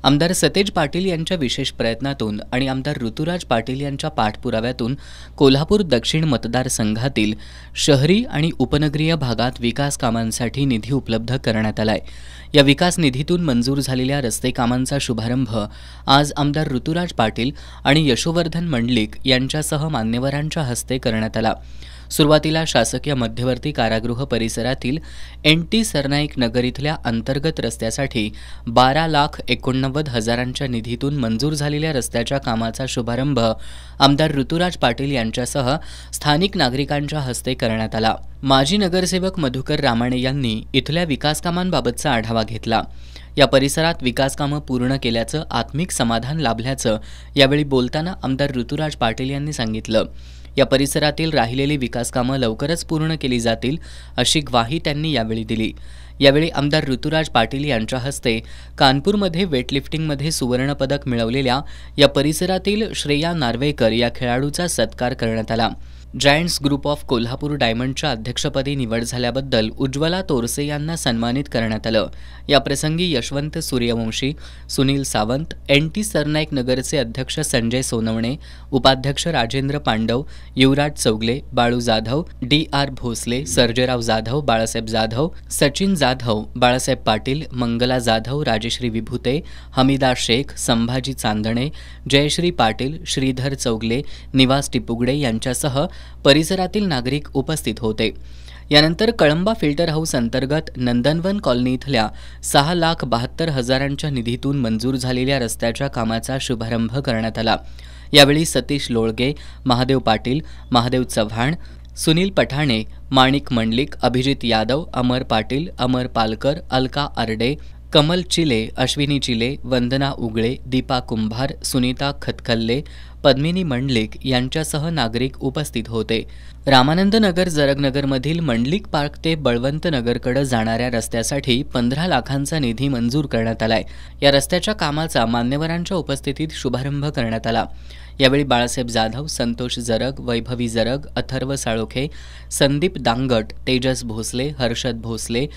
आमदार सतेज पाटील यांच्या विशेष प्रयत्नातून आणि आमदार ऋतुराज पाटील यांच्या पाठपुराव्यातून कोल्हापूर दक्षिण मतदारसंघातील शहरी आणि उपनगरीय भागात विकास कामांसाठी निधी उपलब्ध करण्यात आलाय। या विकास निधीतून मंजूर झालेल्या रस्ते कामांचा शुभारंभ आज आमदार ऋतुराज पाटील आणि यशोवर्धन मंडलिक यांच्यासह मान्यवरांच्या हस्ते करण्यात आला। सुरुवातीला शासकीय मध्यवर्ती कारागृह परिसरातील NT सरनाईक नगर इथल्या अंतर्गत रस्त्यासाठी 12,89,000 निधीतून मंजूर झालेल्या रस्त्याच्या कामाचा शुभारंभ आमदार ऋतुराज पाटील यांच्यासह स्थानिक नागरिकांच्या हस्ते करण्यात आला। माजी नगरसेवक मधुकर रामाणे यांनी इथल्या विकास कामांबाबतचा आढावा घेतला। या परिसरात विकास कामं पूर्ण केल्याचं आत्मिक समाधान लाभल्याचं यावेळी बोलताना आमदार ऋतुराज पाटील यांनी सांगितलं। या परिसरातील राहिलेली विकास कामं लवकरच पूर्ण केली जातील अशी ग्वाही त्यांनी यावेळी दिली। यावेळी आमदार ऋतुराज पाटील यांच्या हस्ते कानपूरमध्ये वेटलिफ्टिंगमध्ये सुवर्ण पदक मिळवलेल्या या परिसरातील श्रेया नार्वेकर या खेळाडूचा सत्कार करण्यात आला। जायंट्स ग्रुप ऑफ कोल्हापूर डायमंडच्या अध्यक्षपदी निवड झाल्याबद्दल उज्ज्वला तोरसे यांना सन्मानित करण्यात आलं। या प्रसंगी यशवंत सूर्यवंशी, सुनील सावंत, NT सरनाईक नगरचे अध्यक्ष संजय सोनवणे, उपाध्यक्ष राजेंद्र पांडव, युवराज चौगले, बाळू जाधव, DR भोसले, सर्जेराव जाधव, बाळासाहेब जाधव, सचिन जाधव, बाळासाहेब पाटील, मंगला जाधव, राजेश्री विभूते, हमीदा शेख, संभाजी चांदणे, जयश्री पाटील, श्रीधर चौगले, निवास टिपुगडे यांच्यासह परिसरातील नागरिक उपस्थित होते। यानंतर कळंबा फिल्टर हाऊस अंतर्गत नंदनवन कॉलनी इथल्या 6,72,000 निधीतून मंजूर झालेल्या रस्त्याच्या कामाचा शुभारंभ करण्यात आला। यावेळी सतीश लोळगे, महादेव पाटील, महादेव चव्हाण, सुनील पठाणे, माणिक मंडलिक, अभिजित यादव, अमर पाटील, अमर पालकर, अलका आरडे, कमल चिले, अश्विनी चिले, वंदना उगळे, दीपा कुंभार, सुनीता खतखल्ले, पद्मिनी मंडलिक यांच्यासह नागरिक उपस्थित होते। रामानंद नगर जरगनगरमधील मंडलिक पार्क ते बळवंत नगरकडे जाणाऱ्या रस्त्यासाठी 15 लाखांचा निधी मंजूर करण्यात आलाय। या रस्त्याच्या कामाचा मान्यवरांच्या उपस्थितीत शुभारंभ करण्यात आला। यावेळी बाळासाहेब जाधव, संतोष जरग, वैभवी जरग, अथर्व साळोखे, संदीप दांगट, तेजस भोसले, हर्षद भोसले,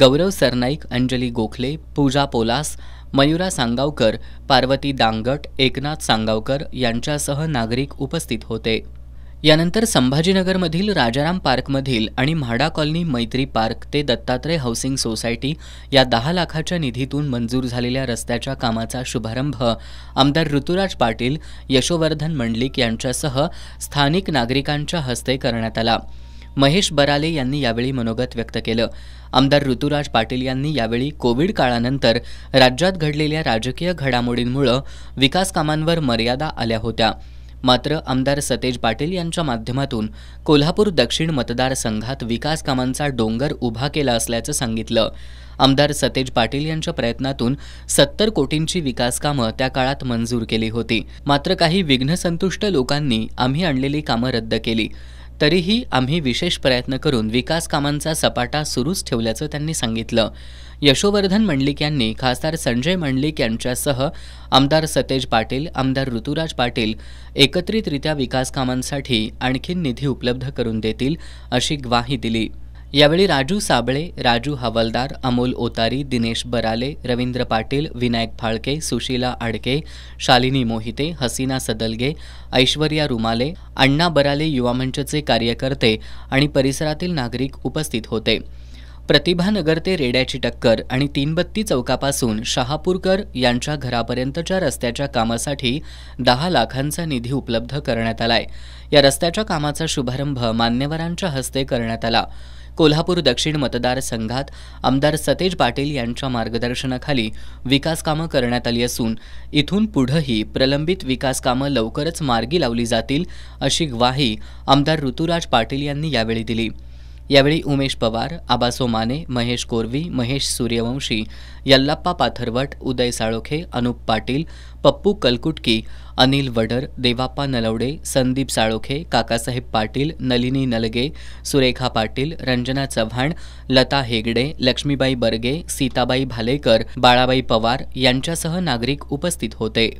गौरव सरनाईक, अंजली गोखले, पूजा पोलास, मयुरा सांगावकर, पार्वती दांगट, एकनाथ सांगावकर यांच्यासह नागरिक उपस्थित होते। यानंतर संभाजीनगरमधील राजाराम पार्कमधील आणि म्हाडा कॉलनी मैत्री पार्क ते दत्तात्रय हाऊसिंग सोसायटी या 10 लाखाच्या निधीतून मंजूर झालेल्या रस्त्याच्या कामाचा शुभारंभ आमदार ऋतुराज पाटील, यशोवर्धन मंडलिक यांच्यासह स्थानिक नागरिकांच्या हस्ते करण्यात आला। महेश बराले यांनी यावेळी मनोगत व्यक्त केलं। आमदार ऋतुराज पाटील यांनी यावेळी कोविड काळानंतर राज्यात घडलेल्या राजकीय घडामोडींमुळे विकास कामांवर मर्यादा आल्या होत्या। मात्र आमदार सतेज पाटील यांच्या माध्यमातून कोल्हापूर दक्षिण मतदारसंघात विकास कामांचा डोंगर उभा केला असल्याचं सांगितलं। आमदार सतेज पाटील यांच्या प्रयत्नातून 70 कोटींची विकास कामं त्या काळात मंजूर केली होती। मात्र काही विघ्नसंतुष्ट लोकांनी आम्ही आणलेली कामं रद्द केली। तरीही आम्ही विशेष प्रयत्न करून विकास कामांचा सपाटा सुरूच ठेवल्याचं त्यांनी सांगितलं। यशोवर्धन मंडलिक यांनी खासदार संजय मंडलिक यांच्यासह आमदार सतेज पाटील, आमदार ऋतुराज पाटील एकत्रितरित्या विकास कामांसाठी आणखी निधी उपलब्ध करून देतील अशी ग्वाही दिली। यावेळी राजू साबळे, राजू हवालदार, अमोल ओतारी, दिनेश बराले, रवींद्र पाटील, विनायक फाळके, सुशीला आडके, शालिनी मोहिते, हसीना सदलगे, ऐश्वर्या रुमाले, अण्णा बराले युवा मंचचे कार्यकर्ते आणि परिसरातील नागरिक उपस्थित होते। प्रतिभा नगर ते रेड्याची टक्कर आणि तीनबत्ती चौकापासून शहापूरकर यांच्या घरापर्यंतच्या रस्त्याच्या कामासाठी 10 लाखांचा निधी उपलब्ध करण्यात आलाय। या रस्त्याच्या कामाचा शुभारंभ मान्यवरांच्या हस्ते करण्यात आला। कोल्हापूर दक्षिण मतदारसंघात आमदार सतेज पाटील यांच्या मार्गदर्शनाखाली विकास कामं करण्यात आली असून इथून पुढेही प्रलंबित विकास कामं लवकरच मार्गी लावली जातील अशी ग्वाही आमदार ऋतुराज पाटील यांनी यावेळी दिली। यावेळी उमेश पवार, आबासो माने, महेश कोरवी, महेश सूर्यवंशी, यल्लाप्पा पाथरवट, उदय साळोखे, अनुप पाटील, पप्पू कलकुटकी, अनिल वडर, देवाप्पा नलवडे, संदीप साळोखे, काकासाहेब पाटील, नलिनी नलगे, सुरेखा पाटील, रंजना चव्हाण, लता हेगडे, लक्ष्मीबाई बर्गे, सीताबाई भालेकर, बाळाबाई पवार यांच्यासह नागरिक उपस्थित होते।